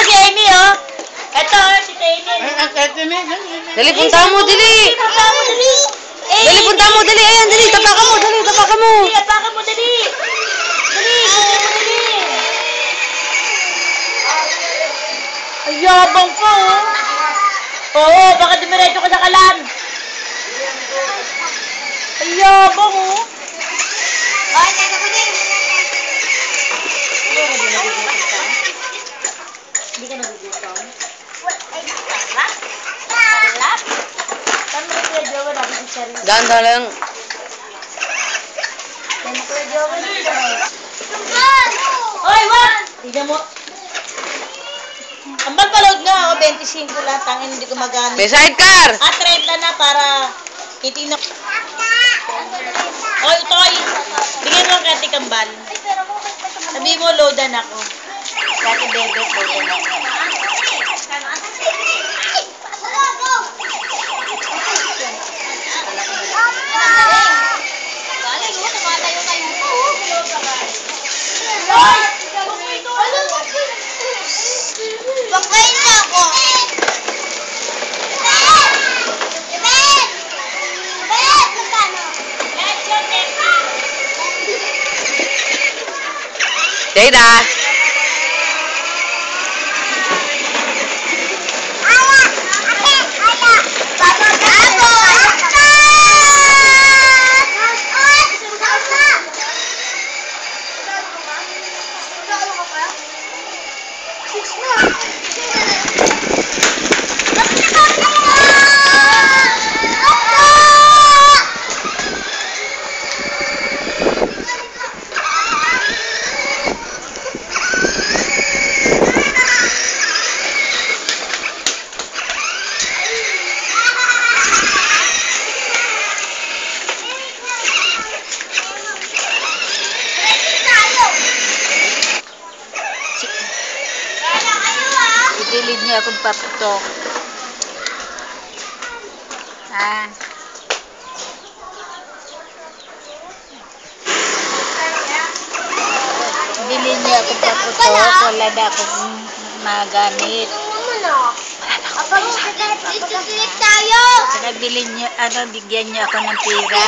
si Amy, oh. Ito, si Amy. Dali, punta mo, dali. Punta mo, dali. Dali, punta mo, dali. Ayan, dali. Tapakan mo, dali. Tapakan mo. Dali, apakan mo, dali. Dali, punta mo, dali. Ay, yabang pa, oh. Oo, baka dumiretso ka sa kalan. Ay, yabang, oh. Ay, teka ko din. Hindi ka nagugutom? Ay, nakalap. Nakalap? Saan mo kuya Jowa natin si Charis? Dahan-dahan lang. Yan, kuya Jowa na siya. Hoy, wag! Tignan mo. Ang magpaload nga ako, 25 lang. Tangin, hindi ko magamit. May sidecar. 30 na para titignan. Hoy, Toy! Bigyan mo ang kati kambal. Sabi mo, loadan ako. Kati bebet, loadan ako. Pagkain na ako. Dada. Idilid niya akong paputok. Ah. Idilid niya akong paputok. Wala na akong magamit. Bigyan niya ako ng pera.